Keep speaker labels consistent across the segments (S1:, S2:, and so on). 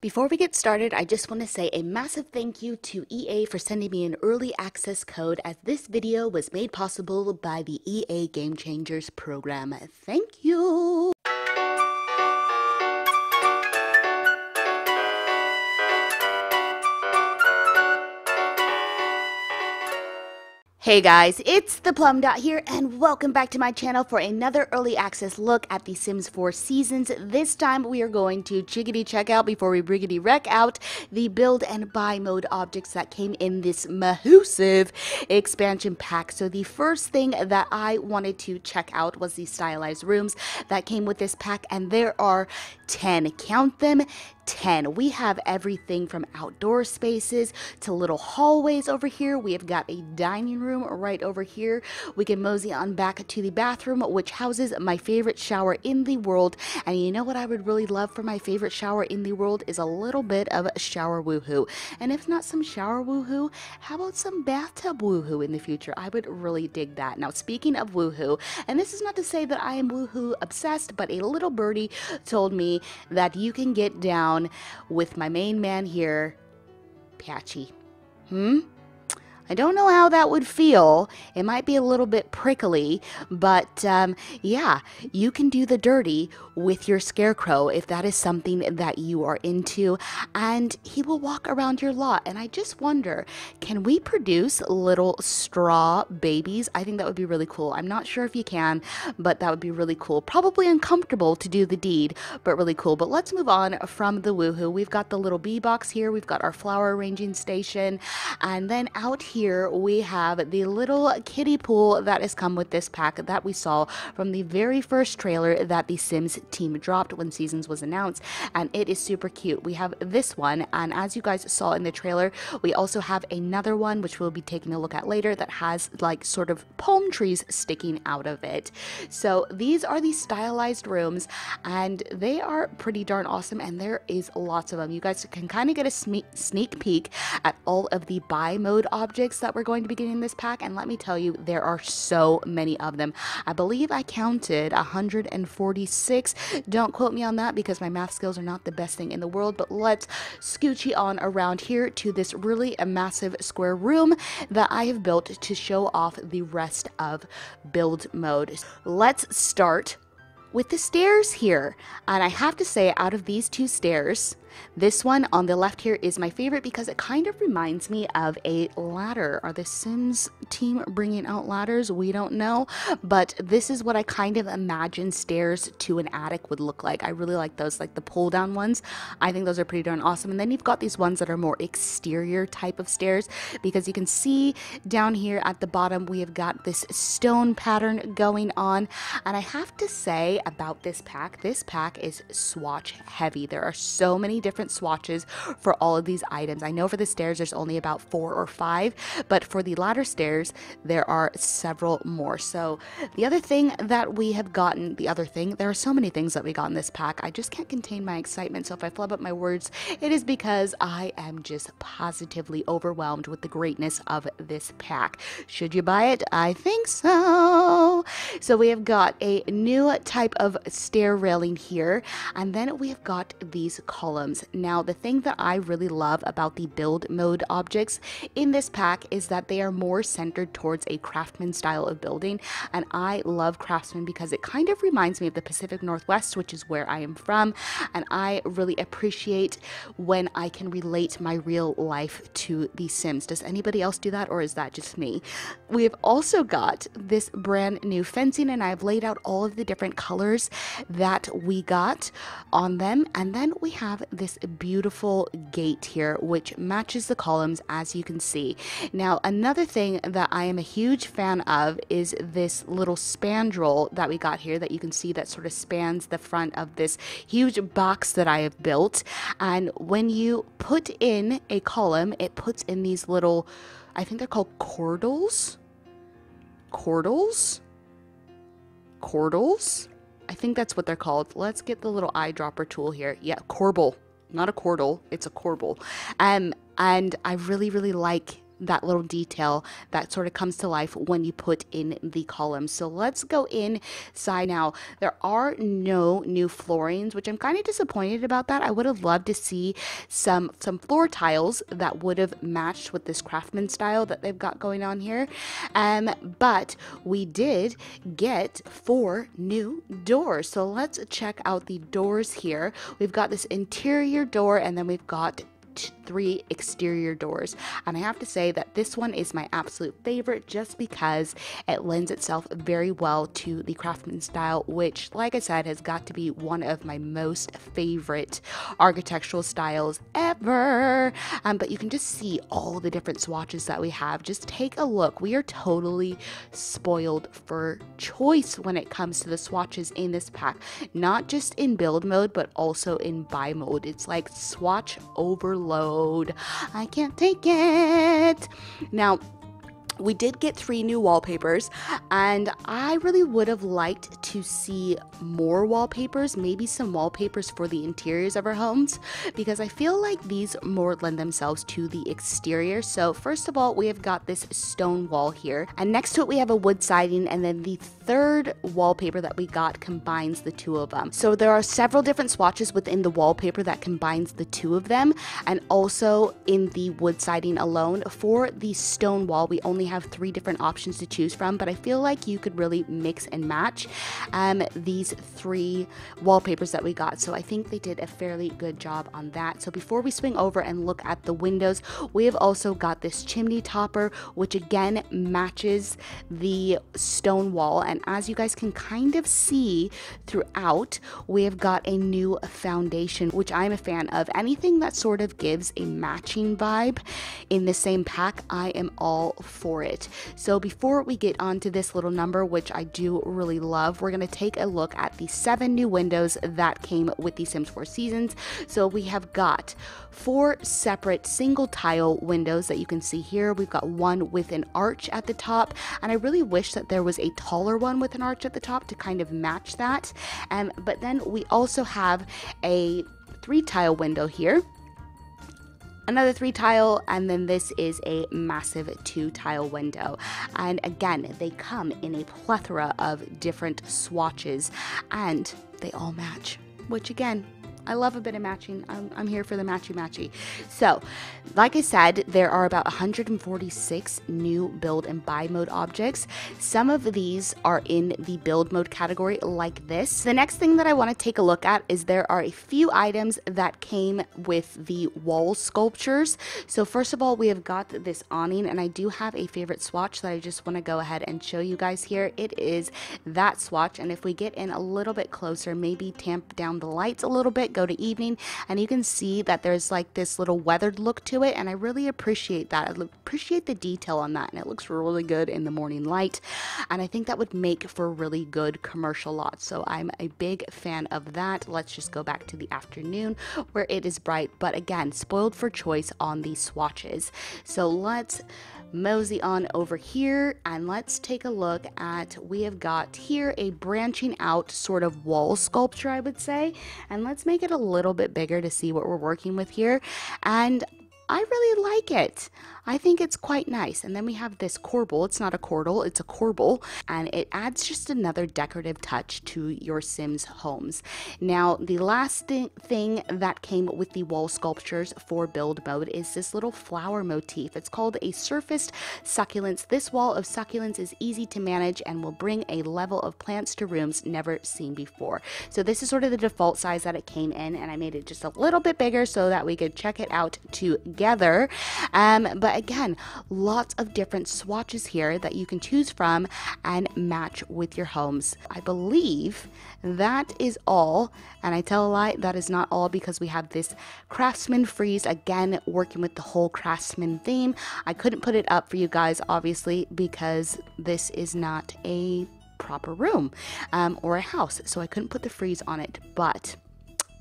S1: Before we get started, I just want to say a massive thank you to EA for sending me an early access code, as this video was made possible by the EA Game Changers program. Thank you! Hey guys, it's the Plum Dot here, and welcome back to my channel for another early access look at The Sims 4 Seasons. This time we are going to chickadee check out before we briggity wreck out the build and buy mode objects that came in this massive expansion pack. So the first thing that I wanted to check out was the Stylized Rooms that came with this pack, and there are 10. Count them. 10. We have everything from outdoor spaces to little hallways over here. We have got a dining room right over here. We can mosey on back to the bathroom, which houses my favorite shower in the world. And you know what I would really love for my favorite shower in the world is a little bit of shower woohoo. And if not some shower woohoo, how about some bathtub woohoo in the future? I would really dig that. Now, speaking of woohoo, and this is not to say that I am woohoo obsessed, but a little birdie told me that you can get down with my main man here, Patchy. I don't know how that would feel. It might be a little bit prickly, but yeah, you can do the dirty with your scarecrow if that is something that you are into, and he will walk around your lot. And I just wonder, can we produce little straw babies? I think that would be really cool. I'm not sure if you can, but that would be really cool. Probably uncomfortable to do the deed, but really cool. But let's move on from the woohoo. We've got the little bee box here. We've got our flower arranging station, and then out here we have the little kiddie pool that has come with this pack that we saw from the very first trailer that the Sims team dropped when Seasons was announced, and it is super cute. We have this one, and as you guys saw in the trailer, we also have another one which we'll be taking a look at later that has like sort of palm trees sticking out of it. So these are the Stylized Rooms, and they are pretty darn awesome, and there is lots of them. You guys can kind of get a sneak peek at all of the buy mode objects that we're going to be getting in this pack, and let me tell you, there are so many of them. I believe I counted 146. Don't quote me on that because my math skills are not the best thing in the world, but let's scoochie on around here to this really massive square room that I have built to show off the rest of build mode. Let's start with the stairs here, and I have to say, out of these two stairs, this one on the left here is my favorite because it kind of reminds me of a ladder. Are the Sims team bringing out ladders? We don't know, but this is what I kind of imagine stairs to an attic would look like. I really like those, like the pull down ones. I think those are pretty darn awesome. And then you've got these ones that are more exterior type of stairs, because you can see down here at the bottom we have got this stone pattern going on. And I have to say about this pack is swatch heavy. There are so many different swatches for all of these items. I know for the stairs there's only about 4 or 5, but for the ladder stairs there are several more. So the other thing that we have gotten, there are so many things that we got in this pack, I just can't contain my excitement. So if I flub up my words, it is because I am just positively overwhelmed with the greatness of this pack. Should you buy it? I think so. So we have got a new type of stair railing here, and then we have got these columns. Now, the thing that I really love about the build mode objects in this pack is that they are more centered towards a craftsman style of building, and I love craftsman because it kind of reminds me of the Pacific Northwest, which is where I am from, and I really appreciate when I can relate my real life to the Sims. Does anybody else do that, or is that just me? We have also got this brand new fencing, and I've laid out all of the different colors that we got on them, and then we have this beautiful gate here which matches the columns, as you can see. Now, another thing that I am a huge fan of is this little spandrel that we got here that you can see that sort of spans the front of this huge box that I have built, and when you put in a column, it puts in these little, I think they're called cordals. I think that's what they're called. Let's get the little eyedropper tool here. Yeah, corbel. Not a cordal, it's a corbel. And I really like that little detail that sort of comes to life when you put in the columns. So let's go inside now. There are no new floorings, which I'm kind of disappointed about that. I would have loved to see some floor tiles that would have matched with this craftsman style that they've got going on here. But we did get 4 new doors. So let's check out the doors here. We've got this interior door, and then we've got 3 exterior doors, and I have to say that this one is my absolute favorite just because it lends itself very well to the craftsman style, which, like I said, has got to be one of my most favorite architectural styles ever. But you can just see all the different swatches that we have. Just take a look. We are totally spoiled for choice when it comes to the swatches in this pack, not just in build mode but also in buy mode. It's like swatch overload. I can't take it. Now, we did get 3 new wallpapers, and I really would have liked to see more wallpapers, maybe some wallpapers for the interiors of our homes, because I feel like these more lend themselves to the exterior. So first of all, we have got this stone wall here, and next to it we have a wood siding, and then the third wallpaper that we got combines the 2 of them. So there are several different swatches within the wallpaper that combines the 2 of them, and also in the wood siding alone. For the stone wall, we only have 3 different options to choose from, but I feel like you could really mix and match these 3 wallpapers that we got. So I think they did a fairly good job on that. So before we swing over and look at the windows, we have also got this chimney topper, which again matches the stone wall. And as you guys can kind of see throughout, we have got a new foundation, which I'm a fan of. Anything that sort of gives a matching vibe in the same pack, I am all for it. So before we get onto this little number, which I do really love, we're going to take a look at the 7 new windows that came with the Sims 4 Seasons. So we have got 4 separate single tile windows that you can see here. We've got one with an arch at the top, and I really wish that there was a taller one with an arch at the top to kind of match that. But then we also have a 3 tile window here, another 3 tile, and then this is a massive 2 tile window. And again, they come in a plethora of different swatches, and they all match, which again, I love a bit of matching. I'm here for the matchy. So, like I said, there are about 146 new build and buy mode objects. Some of these are in the build mode category, like this. The next thing that I want to take a look at is there are a few items that came with the wall sculptures. So first of all, we have got this awning, and I do have a favorite swatch that I just want to go ahead and show you guys here. It is that swatch, and if we get in a little bit closer, maybe tamp down the lights a little bit, go to evening, and you can see that there's like this little weathered look to it, and I really appreciate that. I appreciate the detail on that, and it looks really good in the morning light, and I think that would make for really good commercial lots. So I'm a big fan of that. Let's just go back to the afternoon where it is bright, but again, spoiled for choice on these swatches. So let's mosey on over here and let's take a look at, we have got here a branching out sort of wall sculpture, I would say, and let's make it a little bit bigger to see what we're working with here. And I really like it. I think it's quite nice. And then we have this corbel. It's not a cordal, it's a corbel, and it adds just another decorative touch to your Sims homes. Now, the last thing that came with the wall sculptures for build mode is this little flower motif. It's called a surfaced succulents. This wall of succulents is easy to manage and will bring a level of plants to rooms never seen before. So this is sort of the default size that it came in, and I made it just a little bit bigger so that we could check it out together. But again, lots of different swatches here that you can choose from and match with your homes. I believe that is all, and I tell a lie, that is not all, because we have this craftsman frieze, again working with the whole craftsman theme. I couldn't put it up for you guys, obviously, because this is not a proper room or a house, so I couldn't put the frieze on it, but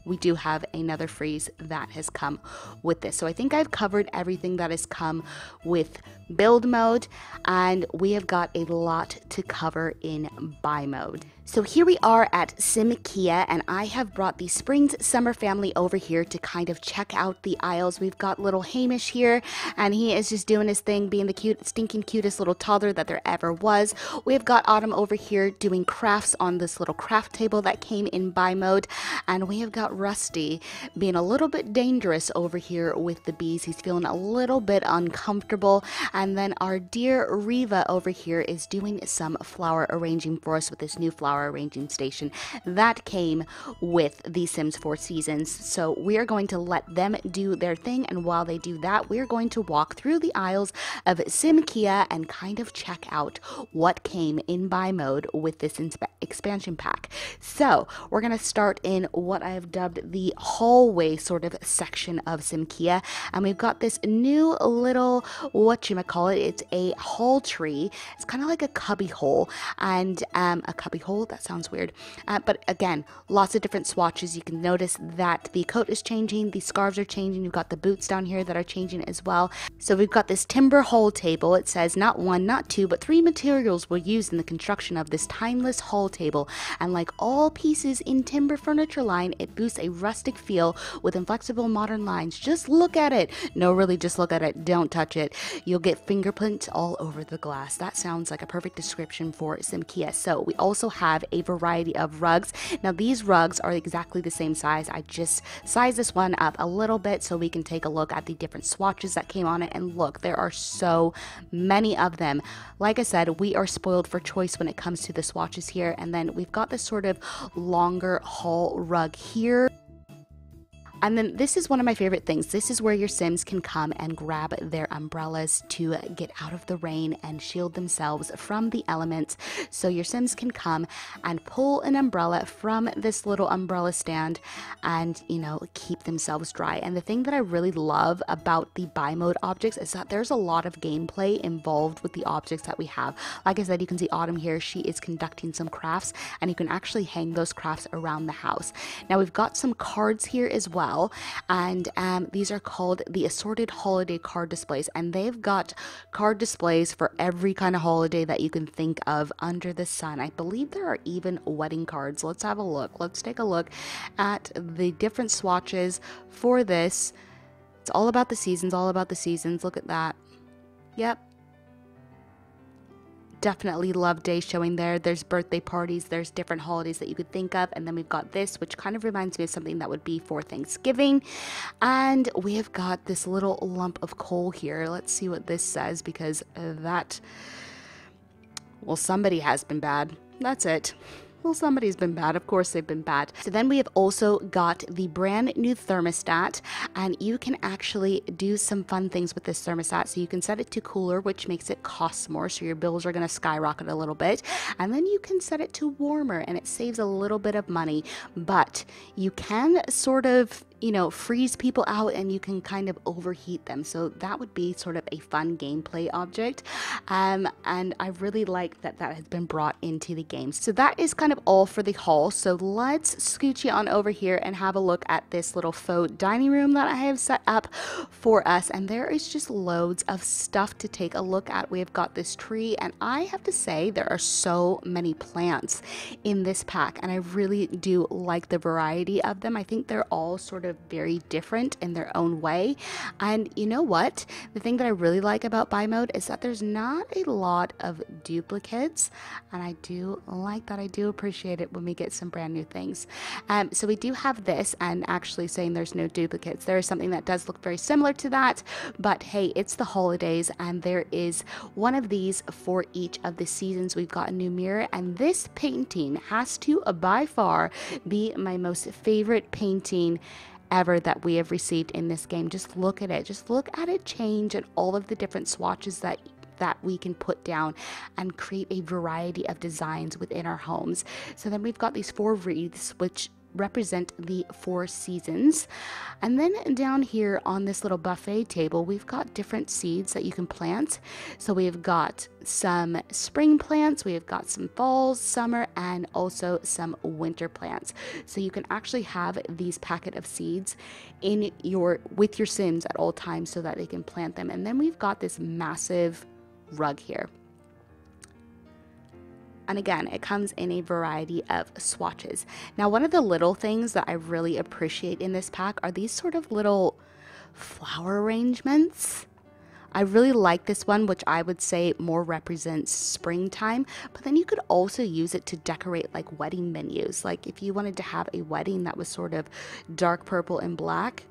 S1: we do have another frieze that has come with this. So I think I've covered everything that has come with build mode, and we have got a lot to cover in buy mode. So here we are at SimKia, and I have brought the Springs Summer family over here to kind of check out the aisles. We've got little Hamish here, and he is just doing his thing, being the cute, stinking cutest little toddler that there ever was. We've got Autumn over here doing crafts on this little craft table that came in buy mode, and we have got Rusty being a little bit dangerous over here with the bees. He's feeling a little bit uncomfortable, and then our dear Riva over here is doing some flower arranging for us with this new flower arranging station that came with the Sims 4 Seasons. So we're going to let them do their thing, and while they do that, we're going to walk through the aisles of SimKia and kind of check out what came in buy mode with this expansion pack. So we're going to start in what I have dubbed the hallway sort of section of SimKia, and we've got this new little, whatchamacallit, it's a hall tree. It's kind of like a cubby hole, and a cubby hole, that sounds weird, but again, lots of different swatches. You can notice that the coat is changing, the scarves are changing, you've got the boots down here that are changing as well. So we've got this timber hall table. It says not one, not two, but 3 materials were used in the construction of this timeless hall table, and like all pieces in timber furniture line, it boosts a rustic feel with inflexible modern lines. Just look at it. No, really, just look at it. Don't touch it. You'll get fingerprints all over the glass. That sounds like a perfect description for SimKia. So we also have a variety of rugs. Now these rugs are exactly the same size. I just sized this one up a little bit so we can take a look at the different swatches that came on it, and look, there are so many of them. Like I said, we are spoiled for choice when it comes to the swatches here. And then we've got this sort of longer haul rug here. And then this is one of my favorite things. This is where your Sims can come and grab their umbrellas to get out of the rain and shield themselves from the elements. So your Sims can come and pull an umbrella from this little umbrella stand and, you know, keep themselves dry. And the thing that I really love about the buy mode objects is that there's a lot of gameplay involved with the objects that we have. Like I said, you can see Autumn here. She is conducting some crafts, and you can actually hang those crafts around the house. Now we've got some cards here as well. And these are called the assorted holiday card displays, and they've got card displays for every kind of holiday that you can think of under the sun. I believe there are even wedding cards. Let's have a look. Let's take a look at the different swatches for this. It's all about the seasons, all about the seasons. Look at that. Yep. Definitely love day showing there. There's birthday parties, there's different holidays that you could think of, and then we've got this, which kind of reminds me of something that would be for Thanksgiving. And we have got this little lump of coal here. Let's see what this says, because that, well, somebody has been bad. That's it. Well, somebody's been bad. Of course they've been bad. So then we have also got the brand new thermostat, and you can actually do some fun things with this thermostat. So you can set it to cooler, which makes it cost more, so your bills are going to skyrocket a little bit. And then you can set it to warmer, and it saves a little bit of money, but you can sort of, you know, freeze people out, and you can kind of overheat them. So that would be sort of a fun gameplay object. And I really like that that has been brought into the game. So that is kind of all for the haul. So let's scooch you on over here and have a look at this little faux dining room that I have set up for us. And there is just loads of stuff to take a look at. We have got this tree, and I have to say there are so many plants in this pack, and I really do like the variety of them. I think they're all sort of very different in their own way. And you know what? The thing that I really like about buy mode is that there's not a lot of duplicates, and I do like that. I do appreciate it when we get some brand new things. So we do have this, and actually saying there's no duplicates, there is something that does look very similar to that, but hey, it's the holidays, and there is one of these for each of the seasons. We've got a new mirror, and this painting has to by far be my most favorite painting ever that we have received in this game. Just look at it. Just look at it change, and all of the different swatches that we can put down and create a variety of designs within our homes. So then we've got these 4 wreaths, which represent the 4 seasons. And then down here on this little buffet table, we've got different seeds that you can plant. So we've got some spring plants, we have got some fall, summer, and also some winter plants. So you can actually have these packet of seeds in with your Sims at all times so that they can plant them. And then we've got this massive rug here. And again, it comes in a variety of swatches. Now, one of the little things that I really appreciate in this pack are these sort of little flower arrangements. I really like this one, which I would say more represents springtime, but then you could also use it to decorate like wedding menus. Like if you wanted to have a wedding that was sort of dark purple and black,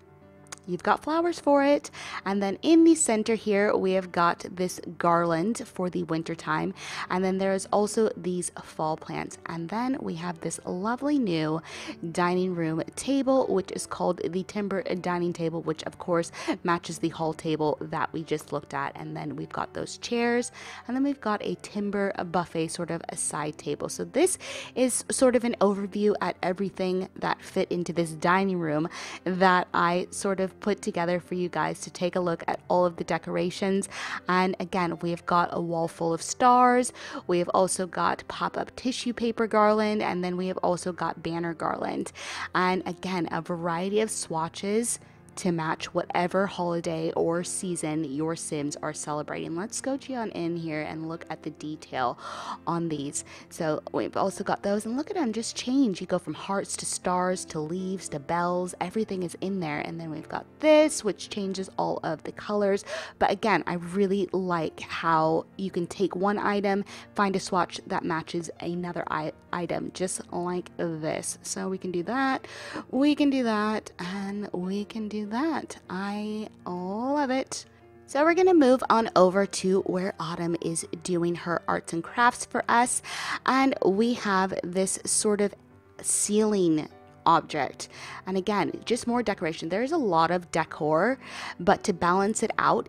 S1: you've got flowers for it. And then in the center here, we have got this garland for the winter time. And then there's also these fall plants. And then we have this lovely new dining room table, which is called the timber dining table, which of course matches the hall table that we just looked at. And then we've got those chairs, and then we've got a timber buffet, sort of a side table. So this is sort of an overview at everything that fit into this dining room that I sort of put together for you guys to take a look at all of the decorations. And again, we have got a wall full of stars. We have also got pop-up tissue paper garland, and then we have also got banner garland. And again, a variety of swatches to match whatever holiday or season your Sims are celebrating. Let's go on in here and look at the detail on these. So we've also got those, and look at them just change. You go from hearts to stars to leaves to bells. Everything is in there. And then we've got this, which changes all of the colors. But again, I really like how you can take one item, find a swatch that matches another item, just like this. So we can do that, we can do that, and we can do that. I love it. So we're going to move on over to where Autumn is doing her arts and crafts for us. And we have this sort of ceiling object. And again, just more decoration. There's a lot of decor, but to balance it out,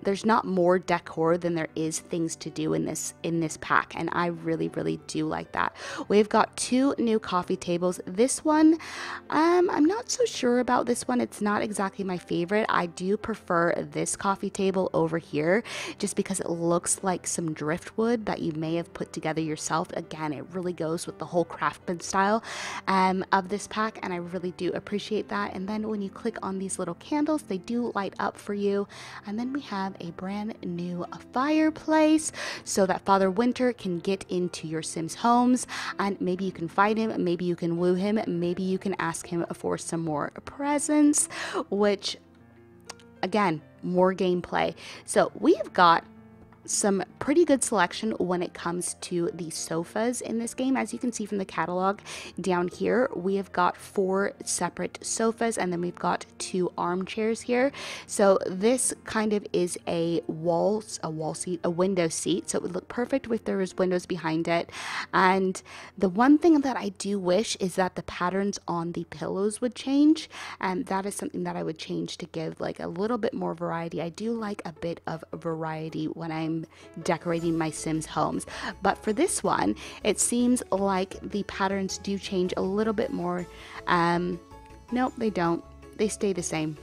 S1: there's not more decor than there is things to do in this pack, and I really do like that. We've got two new coffee tables. This one, I'm not so sure about this one. It's not exactly my favorite. I do prefer this coffee table over here, just because it looks like some driftwood that you may have put together yourself. Again, it really goes with the whole craftsman style of this pack, and I really do appreciate that. And then when you click on these little candles, they do light up for you. And then we have a brand new fireplace so that Father Winter can get into your Sims homes, and maybe you can fight him, maybe you can woo him, maybe you can ask him for some more presents, which again, more gameplay. So we've got some pretty good selection when it comes to the sofas in this game. As you can see from the catalog down here, we have got 4 separate sofas, and then we've got 2 armchairs here. So this kind of is a window seat, so it would look perfect if there was windows behind it. And the one thing that I do wish is that the patterns on the pillows would change, and that is something that I would change to give like a little bit more variety. I do like a bit of variety when I'm decorating my Sims homes, but for this one it seems like the patterns do change a little bit more. Nope, they don't, they stay the same.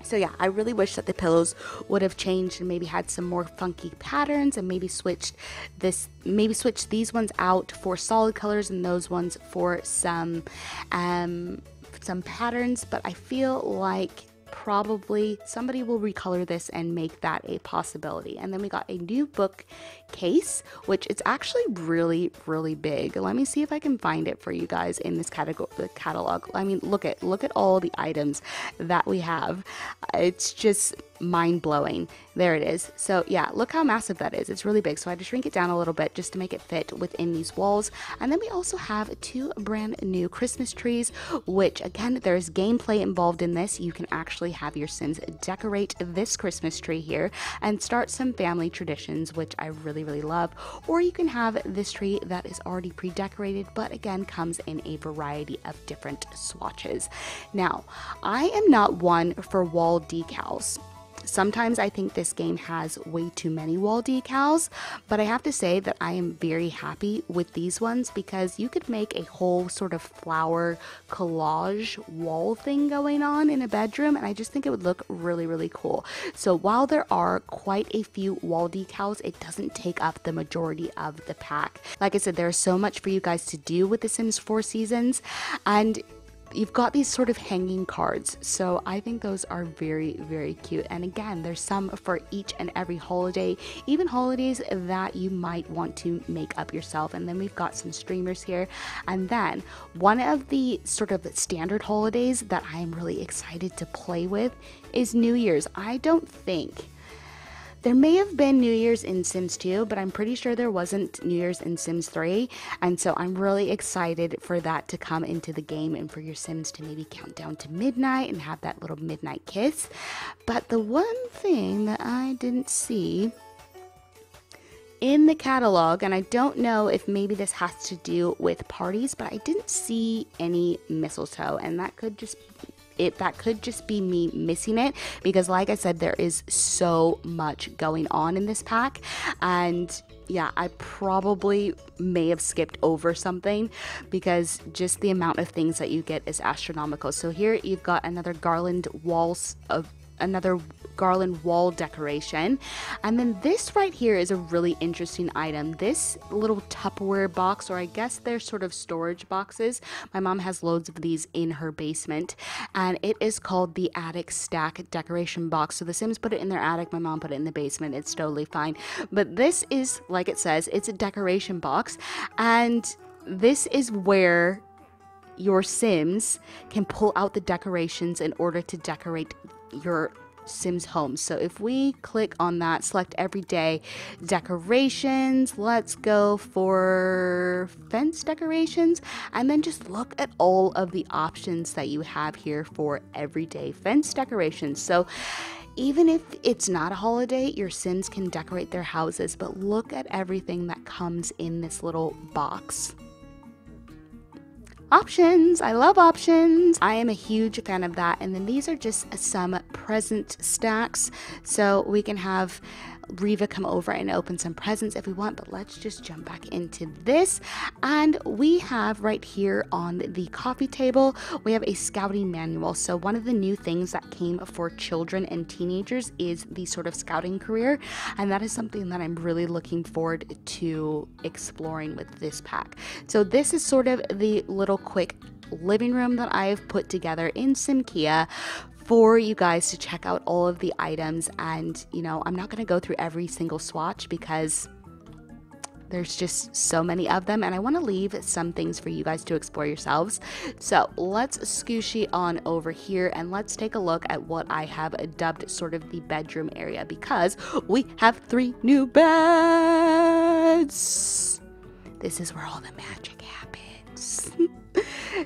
S1: So yeah, I really wish that the pillows would have changed and maybe had some more funky patterns, and maybe switch these ones out for solid colors and those ones for some patterns. But I feel like probably somebody will recolor this and make that a possibility. And then we got a new bookcase, which is actually really big. Let me see if I can find it for you guys in this catalog. I mean, look at all the items that we have. It's just mind-blowing. There it is. So yeah, look how massive that is. It's really big. So I had to shrink it down a little bit just to make it fit within these walls. And then we also have 2 brand new Christmas trees, which again, there's gameplay involved in this. You can actually have your Sims decorate this Christmas tree here and start some family traditions, which I really love. Or you can have this tree that is already pre-decorated, but again comes in a variety of different swatches. Now, I am not one for wall decals. Sometimes I think this game has way too many wall decals, but I have to say that I am very happy with these ones, because you could make a whole sort of flower collage wall thing going on in a bedroom, and I just think it would look really cool. So while there are quite a few wall decals, it doesn't take up the majority of the pack. Like I said, there's so much for you guys to do with The Sims 4 Seasons, and you've got these sort of hanging cards, so I think those are very, very cute. And again, there's some for each and every holiday, even holidays that you might want to make up yourself. And then we've got some streamers here. And then one of the sort of standard holidays that I'm really excited to play with is New Year's. I don't think there may have been New Year's in Sims 2, but I'm pretty sure there wasn't New Year's in Sims 3. And so I'm really excited for that to come into the game and for your Sims to maybe count down to midnight and have that little midnight kiss. But the one thing that I didn't see in the catalog, and I don't know if maybe this has to do with parties, but I didn't see any mistletoe, and that could just be me missing it, because like I said, there is so much going on in this pack. And yeah, I probably may have skipped over something because just the amount of things that you get is astronomical. So here you've got another garland wall decoration, and then this right here is a really interesting item. This little Tupperware box, or I guess they're sort of storage boxes. My mom has loads of these in her basement, and it is called the attic stack decoration box. So the Sims put it in their attic, my mom put it in the basement. It's totally fine, but this is, like it says, it's a decoration box, and this is where your Sims can pull out the decorations in order to decorate your Sims home. So if we click on that, select everyday decorations, let's go for fence decorations, and then just look at all of the options that you have here for everyday fence decorations. So even if it's not a holiday, your Sims can decorate their houses, but look at everything that comes in this little box. Options. I love options. I am a huge fan of that. And then these are just some present stacks. So we can have Riva come over and open some presents if we want, but let's just jump back into this. And we have right here on the coffee table, we have a scouting manual. So one of the new things that came for children and teenagers is the sort of scouting career, and that is something that I'm really looking forward to exploring with this pack. So this is sort of the little quick living room that I've put together in SimKia for you guys to check out all of the items. And you know, I'm not going to go through every single swatch because there's just so many of them, and I want to leave some things for you guys to explore yourselves. So let's scooshy on over here and let's take a look at what I have dubbed sort of the bedroom area, because we have 3 new beds. This is where all the magic happens.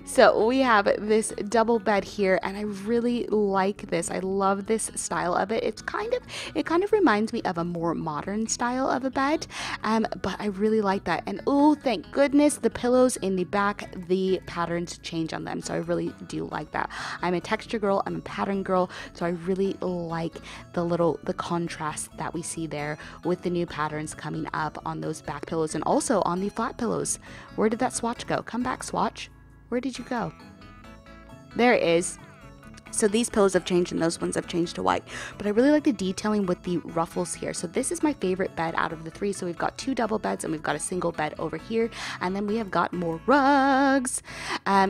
S1: So we have this double bed here, and I really like this. I love this style of it. It kind of reminds me of a more modern style of a bed, but I really like that. And oh, thank goodness, the pillows in the back, the patterns change on them, so I really do like that. I'm a texture girl, I'm a pattern girl, so I really like the contrast that we see there with the new patterns coming up on those back pillows and also on the flat pillows. Where did that swatch go? Come back, swatch. Where did you go? There it is. So these pillows have changed and those ones have changed to white, but I really like the detailing with the ruffles here. So this is my favorite bed out of the 3. So we've got 2 double beds and we've got a single bed over here, and then we have got more rugs.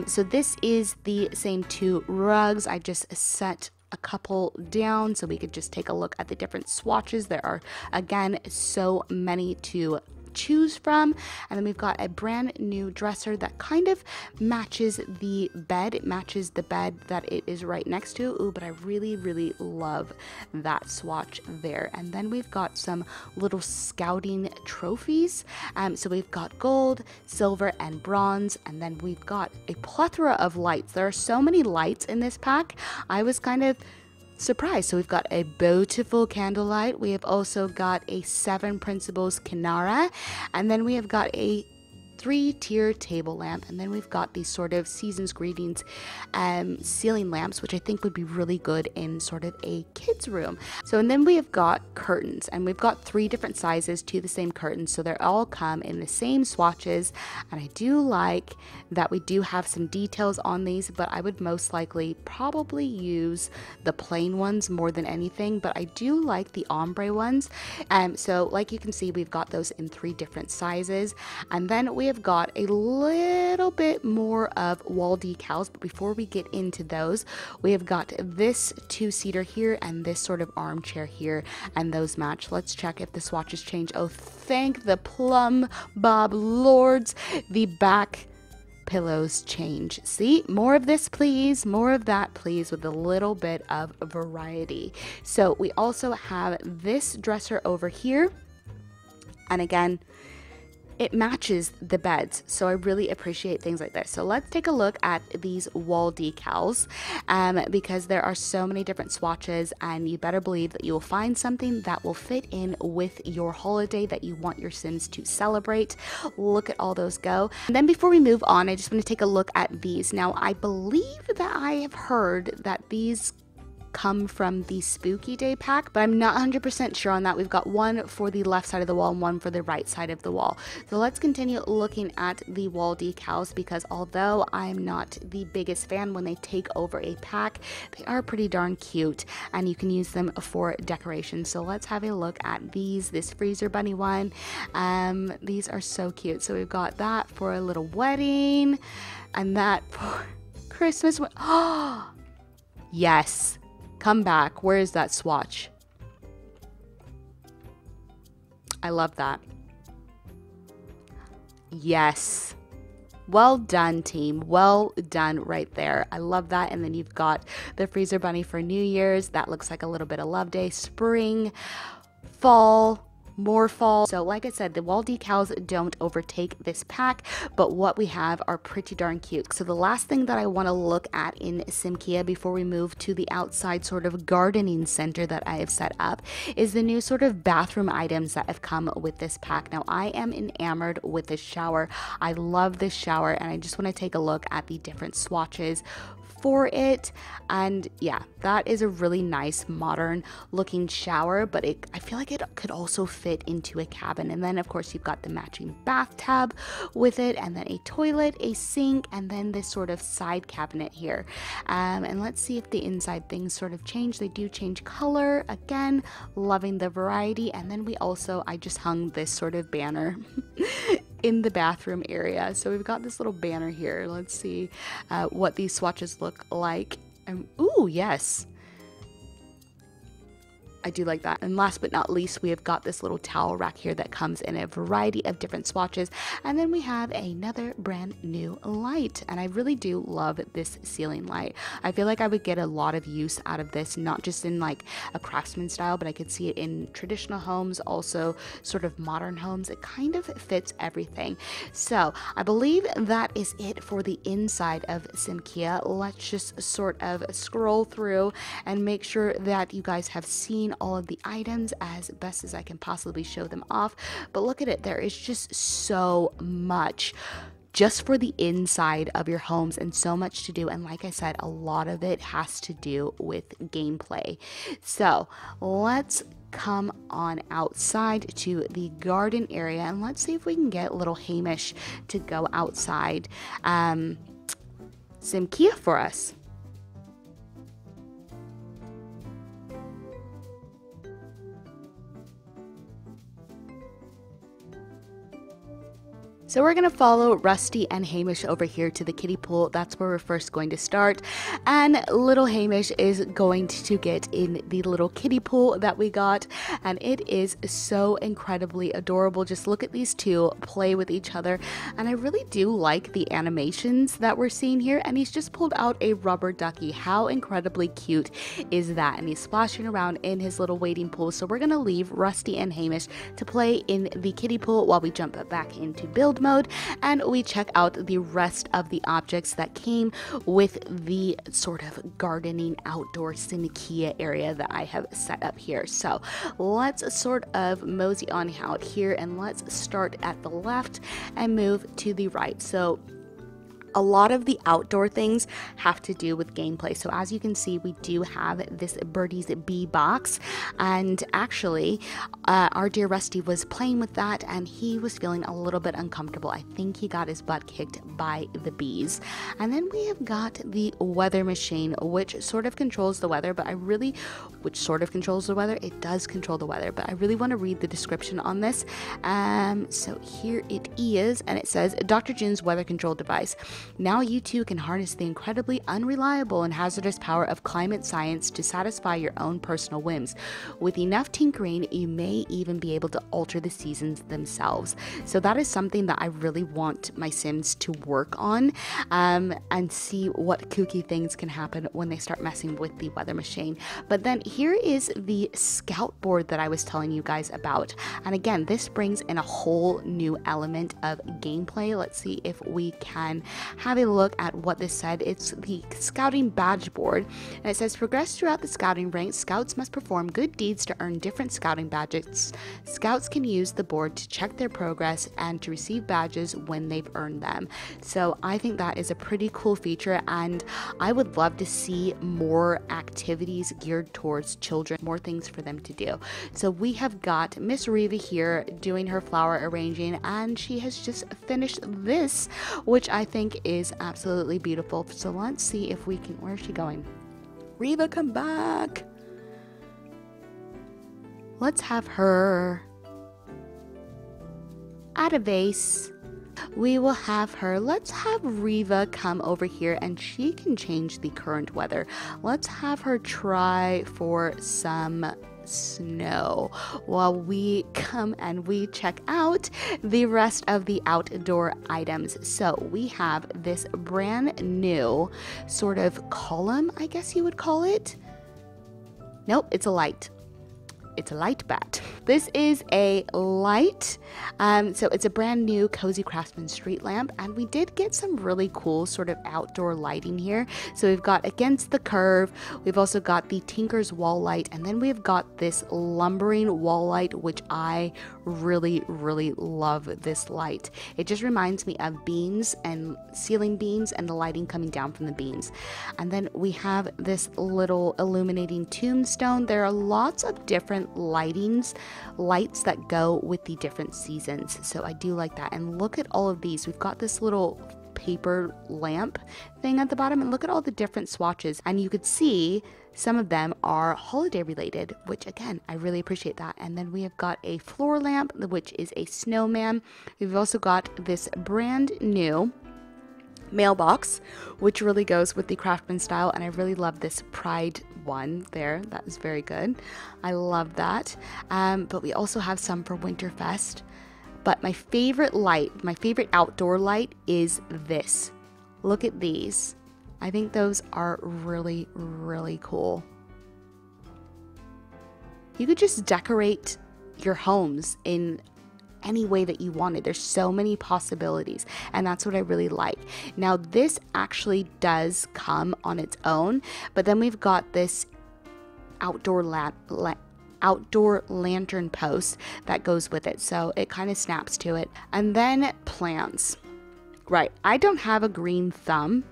S1: So this is the same 2 rugs. I just set a couple down so we could just take a look at the different swatches. There are, again, so many to choose from. And then we've got a brand new dresser that kind of matches the bed. It matches the bed that it is right next to. Ooh, but I really, really love that swatch there. And then we've got some little scouting trophies. So we've got gold, silver, and bronze. And then we've got a plethora of lights. There are so many lights in this pack. I was kind of surprise. So we've got a beautiful candlelight. We have also got a 7 Principles Kinara, and then we have got a 3-tier table lamp, and then we've got these sort of season's greetings ceiling lamps, which I think would be really good in sort of a kid's room. So, and then we have got curtains, and we've got 3 different sizes to the same curtains, so they all come in the same swatches. And I do like that we do have some details on these, but I would most likely probably use the plain ones more than anything, but I do like the ombre ones. So like you can see, we've got those in 3 different sizes. And then we we have got a little bit more of wall decals, but before we get into those, we have got this two-seater here and this sort of armchair here, and those match. Let's check if the swatches change. Oh, thank the plum bob lords, the back pillows change. See, more of this please, more of that please, with a little bit of variety. So we also have this dresser over here, and again, it matches the beds, so I really appreciate things like this. So let's take a look at these wall decals, because there are so many different swatches, and you better believe that you will find something that will fit in with your holiday that you want your Sims to celebrate. Look at all those go. And then before we move on, I just want to take a look at these. Now, I believe that I have heard that these come from the Spooky Day pack, but I'm not 100% sure on that. We've got one for the left side of the wall and one for the right side of the wall. So let's continue looking at the wall decals, because although I'm not the biggest fan when they take over a pack, they are pretty darn cute and you can use them for decoration. So let's have a look at these. This freezer bunny one, these are so cute. So we've got that for a little wedding and that for Christmas. Oh yes, come back. Where is that swatch? I love that. Yes. Well done, team. Well done right there. I love that. And then you've got the freezer bunny for New Year's. That looks like a little bit of love day. Spring, fall, more fall. So like I said, the wall decals don't overtake this pack, but what we have are pretty darn cute. So the last thing that I want to look at in Simkia before we move to the outside sort of gardening center that I have set up is the new sort of bathroom items that have come with this pack. Now, I am enamored with this shower. I love this shower, and I just want to take a look at the different swatches for it. And yeah, that is a really nice modern looking shower, but I feel like it could also fit into a cabin. And then of course you've got the matching bathtub with it, and then a toilet, a sink, and then this sort of side cabinet here. And let's see if the inside things sort of change. They do change color. Again, loving the variety. And then I just hung this sort of banner in the bathroom area. So we've got this little banner here. Let's see what these swatches look like. Ooh, yes. I do like that. And last but not least, we have got this little towel rack here that comes in a variety of different swatches. And then we have another brand new light. And I really do love this ceiling light. I feel like I would get a lot of use out of this, not just in like a craftsman style, but I could see it in traditional homes, also sort of modern homes. It kind of fits everything. So I believe that is it for the inside of Simkia. Let's just sort of scroll through and make sure that you guys have seen all of the items as best as I can possibly show them off. But look at it, there is just so much just for the inside of your homes, and so much to do. And like I said, a lot of it has to do with gameplay. So let's come on outside to the garden area, and let's see if we can get little Hamish to go outside Simkia for us. So we're going to follow Rusty and Hamish over here to the kiddie pool. That's where we're first going to start. And little Hamish is going to get in the little kiddie pool that we got. And it is so incredibly adorable. Just look at these two play with each other. And I really do like the animations that we're seeing here. And he's just pulled out a rubber ducky. How incredibly cute is that? And he's splashing around in his little wading pool. So we're going to leave Rusty and Hamish to play in the kiddie pool while we jump back into build mode, and we check out the rest of the objects that came with the sort of gardening outdoor Simkia area that I have set up here. So let's sort of mosey on out here, and let's start at the left and move to the right. So A lot of the outdoor things have to do with gameplay. So as you can see, we do have this Birdie's Bee box, and actually our dear Rusty was playing with that and he was feeling a little bit uncomfortable. I think he got his butt kicked by the bees. And then we have got the weather machine, which sort of controls the weather, but it does control the weather, but I really want to read the description on this. So here it is, and it says, Dr. June's weather control device. Now you too can harness the incredibly unreliable and hazardous power of climate science to satisfy your own personal whims. With enough tinkering, you may even be able to alter the seasons themselves. So that is something that I really want my Sims to work on, and see what kooky things can happen when they start messing with the weather machine. But then here is the scout board that I was telling you guys about. And again, this brings in a whole new element of gameplay. Let's see if we can have a look at what this said. It's the scouting badge board, and it says, progress throughout the scouting ranks. Scouts must perform good deeds to earn different scouting badges. Scouts can use the board to check their progress and to receive badges when they've earned them. So I think that is a pretty cool feature, and I would love to see more activities geared towards children, more things for them to do. So we have got Miss Riva here doing her flower arranging, and she has just finished this, which I think is absolutely beautiful. So let's see if we can, where's she going? Riva, come back. Let's have her add a vase. We will have her, let's have Riva come over here and she can change the current weather. Let's have her try for some snow while we come and we check out the rest of the outdoor items. So we have this brand new sort of column, I guess you would call it. Nope, it's a light. It's a light bat. This is a light, so it's a brand new Cozy Craftsman street lamp, and we did get some really cool sort of outdoor lighting here. So we've got Against the Curve, we've also got the Tinker's wall light, and then we've got this lumbering wall light, which I really love this light. It just reminds me of beams and ceiling beams and the lighting coming down from the beams. And then we have this little illuminating tombstone. There are lots of different lights that go with the different seasons, so I do like that. And look at all of these. We've got this little paper lamp thing at the bottom, and look at all the different swatches, and you could see some of them are holiday related, which again, I really appreciate that. And then we have got a floor lamp, which is a snowman. We've also got this brand new mailbox, which really goes with the craftsman style, and I really love this pride one there. That is very good. I love that. But we also have some for Winterfest. But my favorite light, my favorite outdoor light is this. Look at these. I think those are really cool. You could just decorate your homes in any way that you wanted. There's so many possibilities, and that's what I really like. Now this actually does come on its own, but then we've got this outdoor lantern post that goes with it, so it kind of snaps to it. And then plants. Right, I don't have a green thumb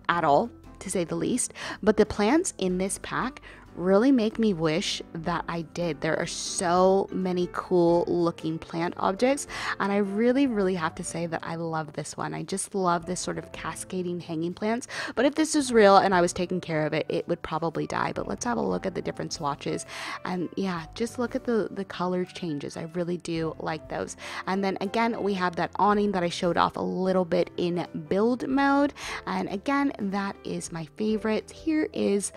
S1: at all, to say the least, but the plants in this pack really make me wish that I did. There are so many cool looking plant objects, and I really have to say that I love this one. I just love this sort of cascading hanging plants, but if this is real and I was taking care of it, it would probably die. But let's have a look at the different swatches, and yeah, just look at the color changes. I really do like those. And then again, we have that awning that I showed off a little bit in build mode, and again, that is my favorite. Here is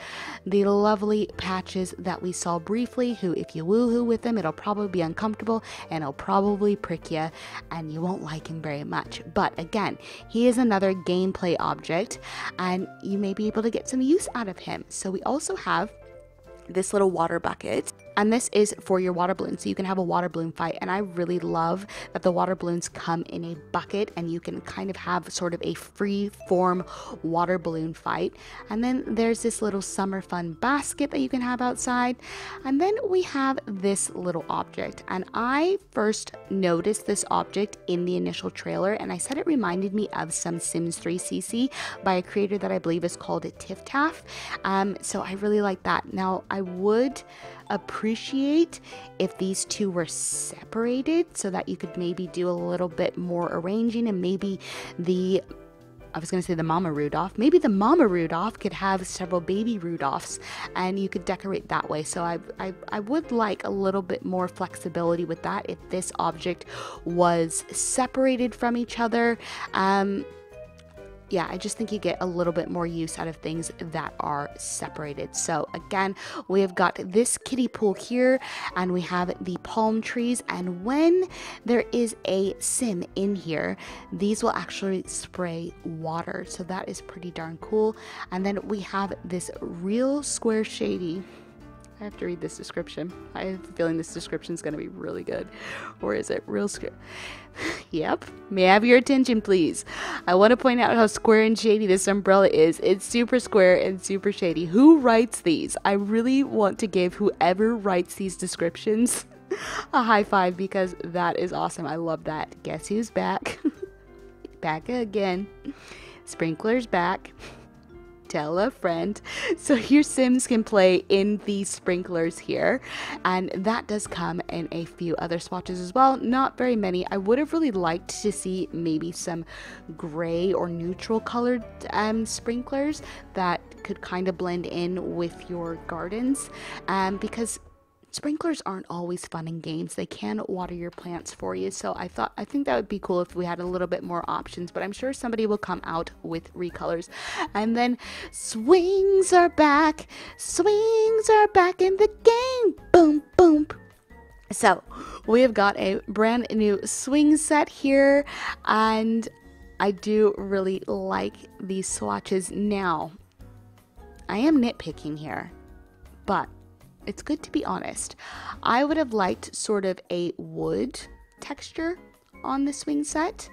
S1: the lovely patches that we saw briefly, who if you woohoo with them, it'll probably be uncomfortable and it'll probably prick you and you won't like him very much. But again, he is another gameplay object and you may be able to get some use out of him. So we also have this little water bucket. And this is for your water balloon, so you can have a water balloon fight. And I really love that the water balloons come in a bucket and you can kind of have sort of a free form water balloon fight. And then there's this little summer fun basket that you can have outside. And then we have this little object. And I first noticed this object in the initial trailer, and I said it reminded me of some Sims 3 CC by a creator that I believe is called Tiff Taff. So I really like that. Now, I would appreciate if these two were separated so that you could maybe do a little bit more arranging, and maybe I was going to say the Mama Rudolph. Maybe the Mama Rudolph could have several baby Rudolphs and you could decorate that way. So I would like a little bit more flexibility with that if this object was separated from each other. Yeah, I just think you get a little bit more use out of things that are separated. So again, we have got this kiddie pool here, and we have the palm trees. And when there is a sim in here, these will actually spray water. So that is pretty darn cool. And then we have this real square shady. I have to read this description. I have a feeling this description is going to be really good. Or is it real square? Yep. May I have your attention, please? I want to point out how square and shady this umbrella is. It's super square and super shady. Who writes these? I really want to give whoever writes these descriptions a high five, because that is awesome. I love that. Guess who's back? Back again. Sprinkler's back. Tell a friend. So your Sims can play in these sprinklers here, and that does come in a few other swatches as well. Not very many. I would have really liked to see maybe some gray or neutral colored sprinklers that could kind of blend in with your gardens, because sprinklers aren't always fun in games. They can water your plants for you. So I think that would be cool if we had a little bit more options, but I'm sure somebody will come out with recolors. And then swings are back. Swings are back in the game. Boom, boom. So we have got a brand new swing set here, and I do really like these swatches. Now, I am nitpicking here, but it's good to be honest. I would have liked sort of a wood texture on the swing set,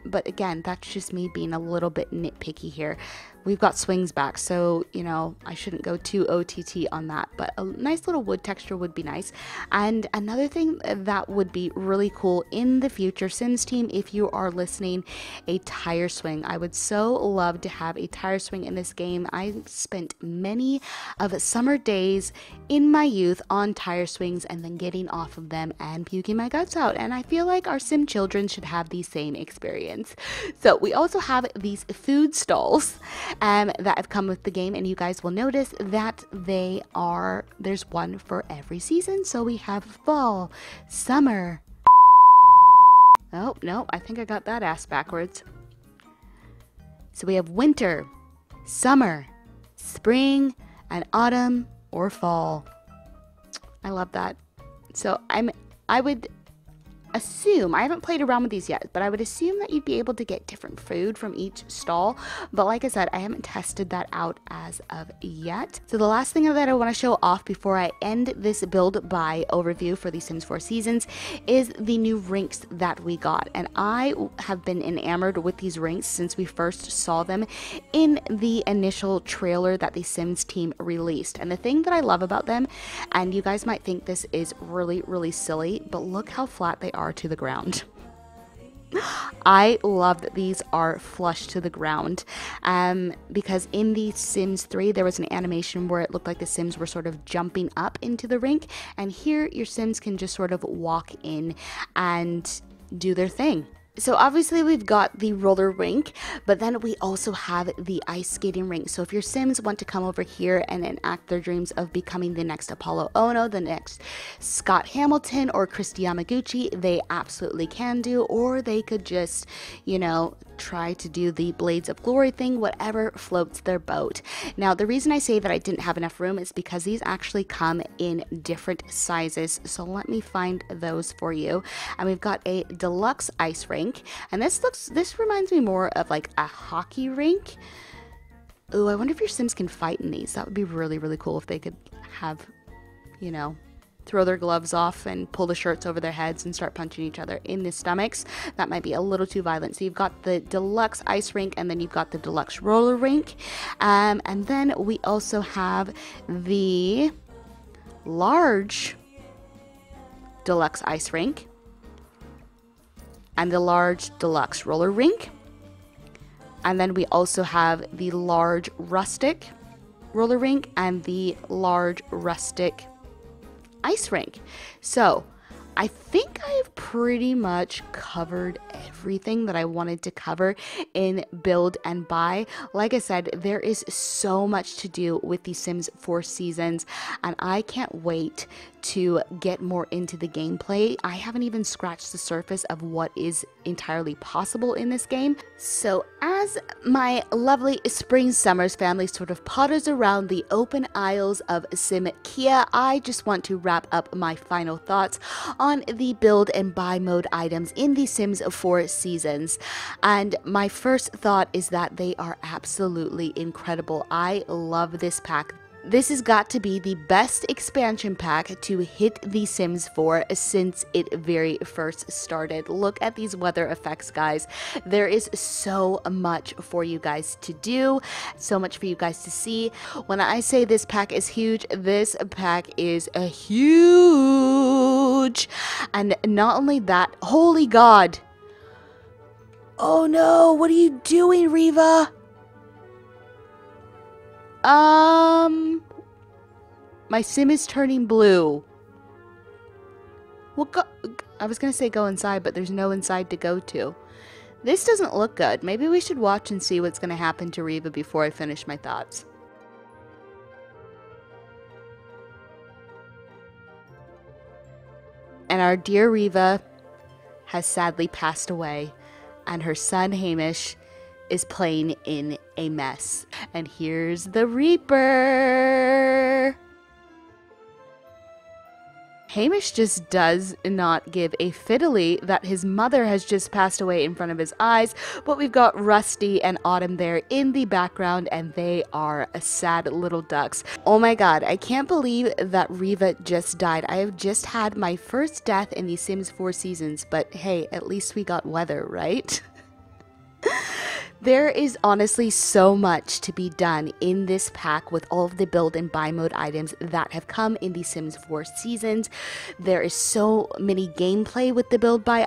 S1: but again, that's just me being a little bit nitpicky here. We've got swings back, so you know I shouldn't go too OTT on that, but a nice little wood texture would be nice. And another thing that would be really cool in the future, Sims team, if you are listening, a tire swing. I would so love to have a tire swing in this game. I spent many of summer days in my youth on tire swings and then getting off of them and puking my guts out, and I feel like our Sim children should have the same experience. So we also have these food stalls that have come with the game, and you guys will notice that there's one for every season. So we have fall, summer. Oh no, I think I got that ass backwards. So we have winter, summer, spring, and autumn or fall. I love that. So I would assume, I haven't played around with these yet, but I would assume that you'd be able to get different food from each stall. But like I said, I haven't tested that out as of yet. So the last thing that I want to show off before I end this build by overview for the Sims 4 Seasons is the new rinks that we got. And I have been enamored with these rinks since we first saw them in the initial trailer that the Sims team released. And the thing that I love about them, and you guys might think this is really, really silly, but look how flat they are to the ground. I love that these are flush to the ground, because in the Sims 3 there was an animation where it looked like the Sims were sort of jumping up into the rink, and here your Sims can just sort of walk in and do their thing. So obviously we've got the roller rink, but then we also have the ice skating rink. So if your Sims want to come over here and enact their dreams of becoming the next Apollo Ono, the next Scott Hamilton, or Christy Yamaguchi, they absolutely can do, or they could just, you know, try to do the Blades of Glory thing, whatever floats their boat. Now, the reason I say that I didn't have enough room is because these actually come in different sizes. So let me find those for you. And we've got a deluxe ice rink, and this reminds me more of like a hockey rink. Ooh, I wonder if your Sims can fight in these. That would be really, really cool if they could have, you know, throw their gloves off and pull the shirts over their heads and start punching each other in the stomachs. That might be a little too violent. So you've got the deluxe ice rink, and then you've got the deluxe roller rink. And then we also have the large deluxe ice rink and the large deluxe roller rink. And then we also have the large rustic roller rink and the large rustic ice rink. So I think I've pretty much covered everything that I wanted to cover in build and buy. Like I said, there is so much to do with The Sims 4 Seasons, and I can't wait to get more into the gameplay. I haven't even scratched the surface of what is entirely possible in this game. So as my lovely Spring Summers family sort of potters around the open aisles of Sim Kia, I just want to wrap up my final thoughts on the build and buy mode items in The Sims 4 Seasons. And my first thought is that they are absolutely incredible. I love this pack. This has got to be the best expansion pack to hit The Sims 4 since it very first started. Look at these weather effects, guys. There is so much for you guys to do, so much for you guys to see. When I say this pack is huge, this pack is a huge. And not only that, holy God. Oh no, what are you doing, Riva? My sim is turning blue. Well, I was gonna say go inside, but there's no inside to go to. This doesn't look good. Maybe we should watch and see what's gonna happen to Riva before I finish my thoughts. And our dear Riva has sadly passed away, and her son Hamish is playing in a mess. And here's the Reaper. Hamish just does not give a fiddly that his mother has just passed away in front of his eyes, but we've got Rusty and Autumn there in the background, and they are sad little ducks. Oh my God, I can't believe that Riva just died. I have just had my first death in The Sims 4 Seasons, but hey, at least we got weather, right? There is honestly so much to be done in this pack with all of the build and buy mode items that have come in The Sims 4 Seasons. There is so many gameplay with the build buy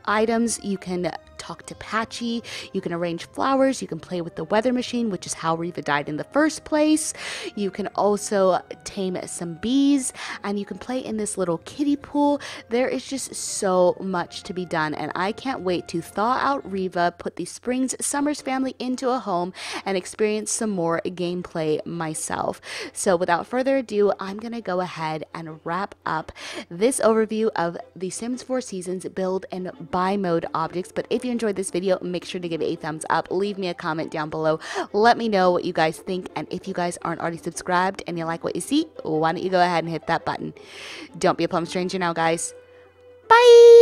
S1: items. You can talk to Patchy, you can arrange flowers, you can play with the weather machine, which is how Riva died in the first place. You can also tame some bees, and you can play in this little kiddie pool. There is just so much to be done, and I can't wait to thaw out Riva, put the Springs Summers family into a home, and experience some more gameplay myself. So without further ado, I'm gonna go ahead and wrap up this overview of The Sims 4 Seasons build and buy mode objects. But if you enjoyed this video, make sure to give it a thumbs up, leave me a comment down below, let me know what you guys think, and if you guys aren't already subscribed and you like what you see, why don't you go ahead and hit that button. Don't be a plum stranger now, guys. Bye!